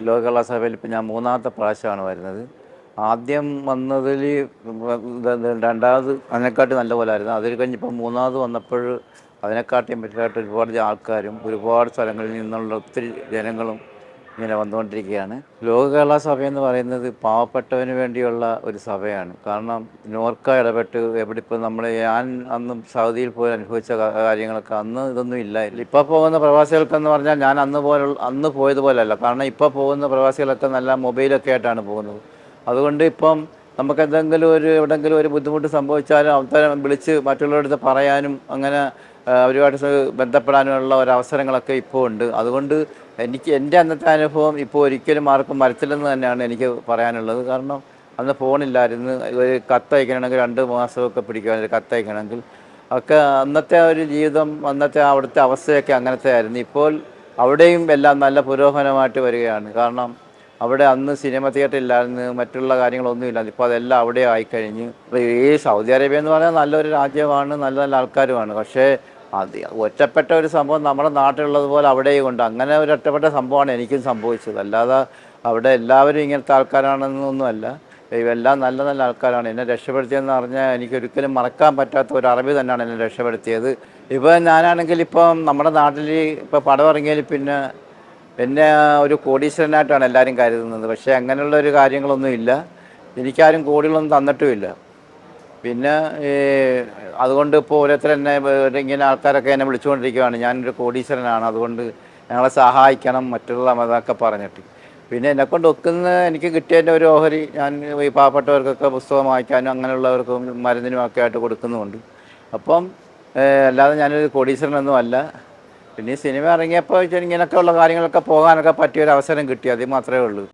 ലോകകലാ സഭയിൽ ഇപ്പം ഞാൻ മൂന്നാമത്തെ പ്രാവശ്യമാണ് വരുന്നത്. ആദ്യം വന്നതിൽ രണ്ടാമത് അതിനെക്കാട്ടി നല്ല പോലായിരുന്നു. അതിൽ കഴിഞ്ഞിപ്പോൾ മൂന്നാമത് വന്നപ്പോൾ അതിനെക്കാട്ടിയും ബെറ്ററായിട്ട് ഒരുപാട് ആൾക്കാരും ഒരുപാട് സ്ഥലങ്ങളിൽ നിന്നുള്ള ഒത്തിരി ജനങ്ങളും ഇങ്ങനെ വന്നുകൊണ്ടിരിക്കുകയാണ്. ലോകകേരള സഭയെന്ന് പറയുന്നത് പാവപ്പെട്ടവന് വേണ്ടിയുള്ള ഒരു സഭയാണ്. കാരണം നോർക്ക ഇടപെട്ട് എവിടെ ഇപ്പോൾ ഞാൻ അന്നും സൗദിയിൽ പോയി അനുഭവിച്ച കാര്യങ്ങളൊക്കെ അന്ന് ഇതൊന്നും ഇല്ലായിരുന്നു. ഇപ്പോൾ പോകുന്ന പ്രവാസികൾക്കെന്ന് പറഞ്ഞാൽ ഞാൻ അന്ന് പോയതുപോലെയല്ല. കാരണം ഇപ്പോൾ പോകുന്ന പ്രവാസികളൊക്കെ നല്ല മൊബൈലൊക്കെ ആയിട്ടാണ് പോകുന്നത്. അതുകൊണ്ട് ഇപ്പം നമുക്ക് എവിടെയെങ്കിലും ഒരു ബുദ്ധിമുട്ട് സംഭവിച്ചാലും അവസരം വിളിച്ച് മറ്റുള്ളവരുടെ പറയാനും അങ്ങനെ അവരുമായിട്ട് ബന്ധപ്പെടാനുമുള്ള ഒരവസരങ്ങളൊക്കെ ഇപ്പോൾ ഉണ്ട്. അതുകൊണ്ട് എൻ്റെ അന്നത്തെ അനുഭവം ഇപ്പോൾ ഒരിക്കലും ആർക്കും വരത്തില്ലെന്ന് തന്നെയാണ് എനിക്ക് പറയാനുള്ളത്. കാരണം അന്ന് ഫോണില്ലായിരുന്നു. ഒരു കത്തയക്കണമെങ്കിൽ 2 മാസമൊക്കെ പിടിക്കുമായിരുന്നു കത്തയക്കണമെങ്കിൽ. ഒക്കെ അന്നത്തെ ഒരു ജീവിതം അന്നത്തെ അവിടുത്തെ അവസ്ഥയൊക്കെ അങ്ങനത്തെ ആയിരുന്നു. ഇപ്പോൾ അവിടെയും എല്ലാം നല്ല പുരോഗമനമായിട്ട് വരികയാണ്. കാരണം അവിടെ അന്ന് സിനിമ തിയേറ്റർ ഇല്ലായിരുന്നു, മറ്റുള്ള കാര്യങ്ങളൊന്നും ഇല്ലായിരുന്നു. ഇപ്പോൾ അതെല്ലാം അവിടെ ആയിക്കഴിഞ്ഞ്. ഇപ്പോൾ ഈ സൗദി അറേബ്യ എന്ന് പറഞ്ഞാൽ നല്ലൊരു രാജ്യമാണ്, നല്ല നല്ല ആൾക്കാരുമാണ്. പക്ഷേ അത് ഒറ്റപ്പെട്ട ഒരു സംഭവം നമ്മുടെ നാട്ടിലുള്ളതുപോലെ അവിടെയും ഉണ്ട്. അങ്ങനെ ഒരു ഒറ്റപ്പെട്ട സംഭവമാണ് എനിക്കും സംഭവിച്ചത്. അല്ലാതെ അവിടെ എല്ലാവരും ഇങ്ങനത്തെ ആൾക്കാരാണെന്നൊന്നുമല്ല. ഇവെല്ലാം നല്ല നല്ല ആൾക്കാരാണ്. എന്നെ രക്ഷപ്പെടുത്തിയതെന്ന് പറഞ്ഞാൽ എനിക്കൊരിക്കലും മറക്കാൻ പറ്റാത്ത ഒരു അറബി തന്നെയാണ് എന്നെ രക്ഷപ്പെടുത്തിയത്. ഇപ്പോൾ ഞാനാണെങ്കിൽ ഇപ്പം നമ്മുടെ നാട്ടിൽ ഇപ്പോൾ പടം ഇറങ്ങിയതിൽ പിന്നെ എന്നെ ഒരു കോടീശ്വരനായിട്ടാണ് എല്ലാവരും കരുതുന്നത്. പക്ഷേ അങ്ങനെയുള്ള ഒരു കാര്യങ്ങളൊന്നും ഇല്ല. എനിക്കാരും കോടികളൊന്നും തന്നിട്ടുമില്ല. പിന്നെ അതുകൊണ്ട് ഇപ്പോൾ ഓരോരുത്തരെന്നെ ഇങ്ങനെ ആൾക്കാരൊക്കെ എന്നെ വിളിച്ചുകൊണ്ടിരിക്കുകയാണ്, ഞാനൊരു കോടീശ്വരനാണ്, അതുകൊണ്ട് ഞങ്ങളെ സഹായിക്കണം മറ്റുള്ള അതൊക്കെ പറഞ്ഞിട്ട്. പിന്നെ എന്നെക്കൊണ്ട് ഒക്കുന്ന എനിക്ക് കിട്ടിയതിൻ്റെ ഒരു ഓഹരി ഞാൻ ഈ പാവപ്പെട്ടവർക്കൊക്കെ പുസ്തകം വായിക്കാനും അങ്ങനെയുള്ളവർക്കും മരുന്നിനുമൊക്കെ ആയിട്ട് കൊടുക്കുന്നുമുണ്ട്. അപ്പം അല്ലാതെ ഞാനൊരു കോടീശ്വരനൊന്നും അല്ല. പിന്നെ ഈ സിനിമ ഇറങ്ങിയപ്പോൾ ഇങ്ങനെയൊക്കെ ഉള്ള കാര്യങ്ങളൊക്കെ പോകാനൊക്കെ പറ്റിയൊരു അവസരം കിട്ടി, അത് മാത്രമേ ഉള്ളൂ.